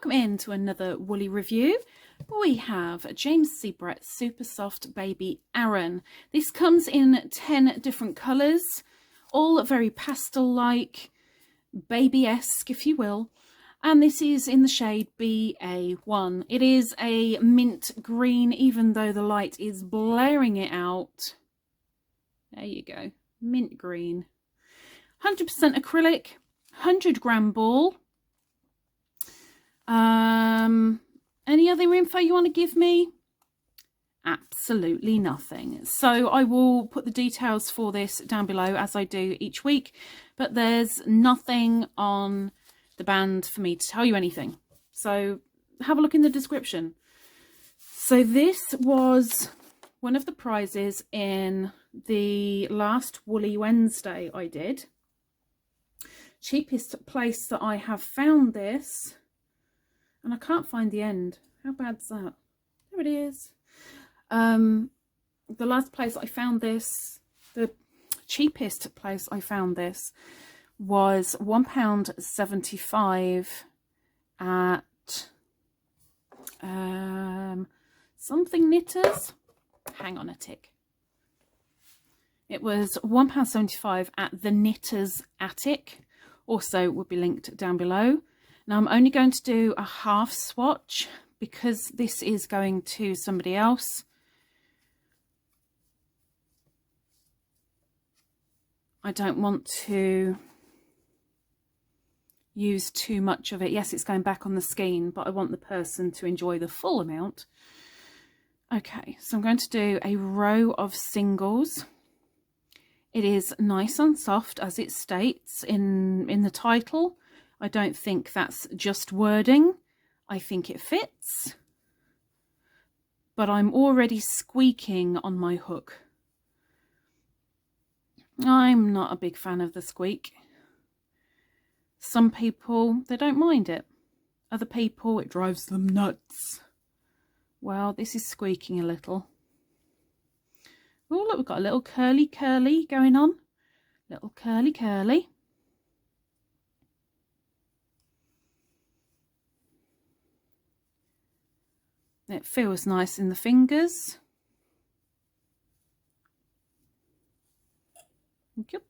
welcome into another woolly review. We have James Seabrett's Super Soft Baby Aran. This comes in 10 different colours, all very pastel-like, baby-esque if you will. And this is in the shade BA1. It is a mint green, even though the light is blaring it out. There you go, mint green. 100% acrylic, 100-gram ball. Any other info you want to give me? Absolutely nothing. So I will put the details for this down below as I do each week, but there's nothing on the band for me to tell you anything. So have a look in the description. So this was one of the prizes in the last Woolly Wednesday I did. Cheapest place that I have found this. And I can't find the end. How bad's that? There it is. The last place I found this, the cheapest place I found this was £1.75 at something knitters. Hang on a tick. It was £1.75 at the Knitters Attic. Also will be linked down below. Now I'm only going to do a half swatch because this is going to somebody else. I don't want to use too much of it. Yes, it's going back on the skein, but I want the person to enjoy the full amount. Okay, so I'm going to do a row of singles. It is nice and soft, as it states in the title. I don't think that's just wording. I think it fits. But I'm already squeaking on my hook. I'm not a big fan of the squeak. Some people, they don't mind it. Other people, it drives them nuts. Well, this is squeaking a little. Oh, look, we've got a little curly going on. Little curly. It feels nice in the fingers. Thank you.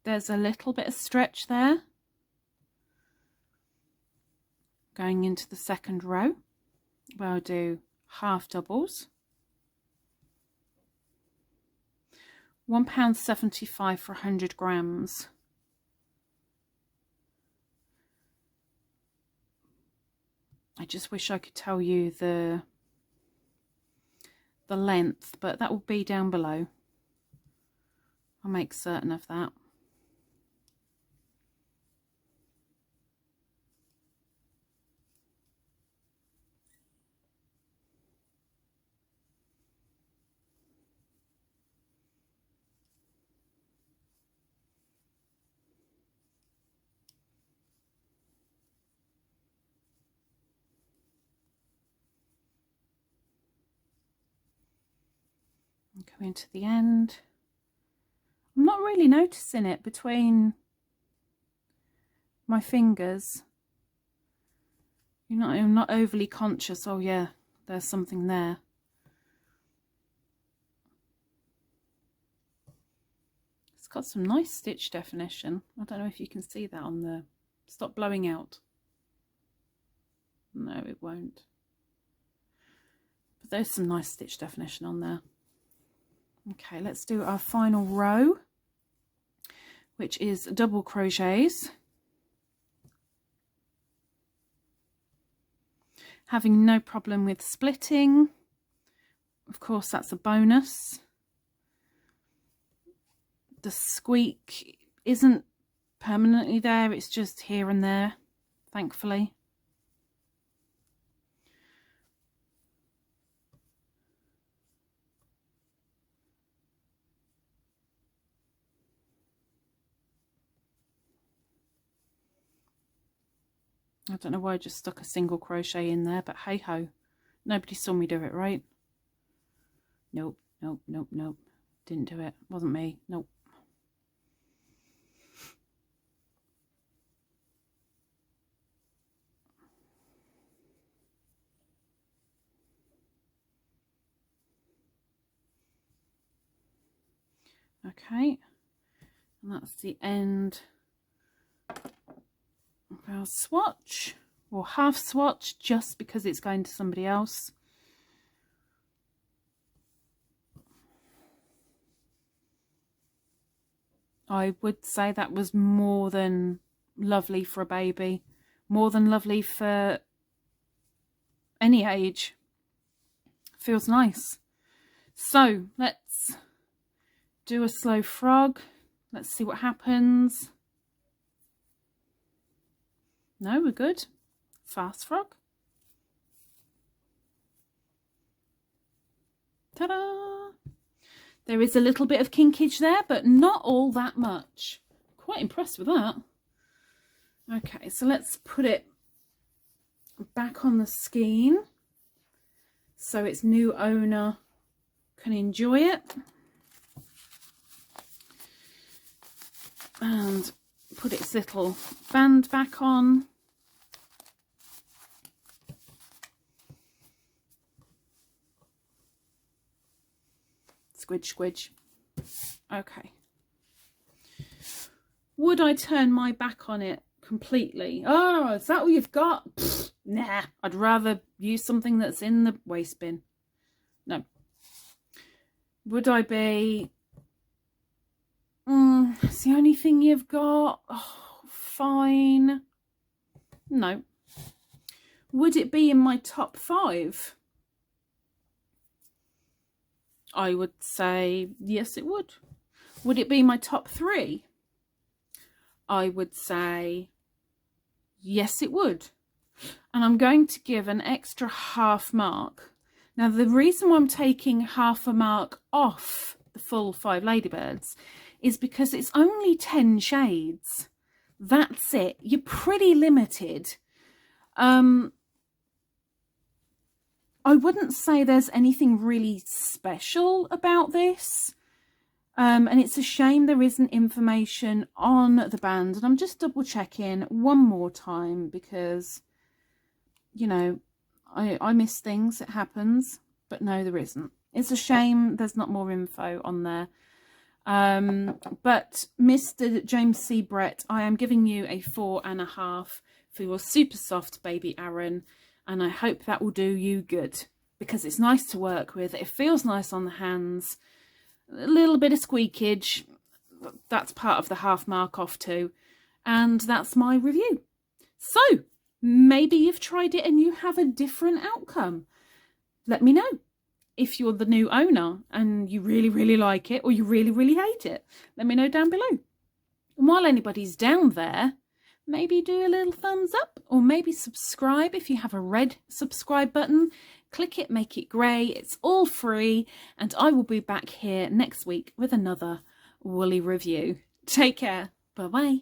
There's a little bit of stretch there. Going into the second row, where I'll do half doubles. £1.75 for 100 grams. I just wish I could tell you the length, but that will be down below. I'll make certain of that. And coming to the end. I'm not really noticing it between my fingers. I'm not overly conscious. Oh yeah, there's something there. It's got some nice stitch definition. I don't know if you can see that on the... Stop blowing out. No, it won't. But there's some nice stitch definition on there. Okay, let's do our final row, which is double crochets. Having no problem with splitting. Of course, that's a bonus. The squeak isn't permanently there, it's just here and there, thankfully. I don't know why I just stuck a single crochet in there, but hey ho, nobody saw me do it, right? Nope. Didn't do it. Wasn't me. Nope. Okay, and that's the end of our swatch, or half swatch, just because it's going to somebody else. I would say that was more than lovely for a baby, more than lovely for any age. Feels nice. So let's do a slow frog. Let's see what happens. No, we're good. Fast frog. Ta-da! There is a little bit of kinkage there, but not all that much. Quite impressed with that. Okay, so let's put it back on the skein so its new owner can enjoy it. And put its little band back on. Squidge, squidge. Okay. Would I turn my back on it completely? Oh, is that what you've got? Pfft, nah, I'd rather use something that's in the waste bin. No. Would I be... it's the only thing you've got. Oh, fine. No. Would it be in my top 5? I would say yes, it would. Would it be my top 3? I would say yes, it would. And I'm going to give an extra half mark. Now, the reason why I'm taking half a mark off the full 5 Ladybirds is because it's only 10 shades. That's it. You're pretty limited. I wouldn't say there's anything really special about this. And it's a shame there isn't information on the band. And I'm just double checking one more time because, you know, I miss things. It happens. But no, there isn't. It's a shame there's not more info on there. But Mr. James C. Brett, I am giving you a 4.5 for your super soft baby Aran, and I hope that will do you good because it's nice to work with. It feels nice on the hands. A little bit of squeakage, that's part of the half mark off too, and that's my review. So maybe you've tried it and you have a different outcome. Let me know. If you're the new owner and you really, really like it or you really, really hate it, let me know down below. And while anybody's down there, maybe do a little thumbs up or maybe subscribe if you have a red subscribe button. Click it, make it grey. It's all free. And I will be back here next week with another woolly review. Take care. Bye-bye.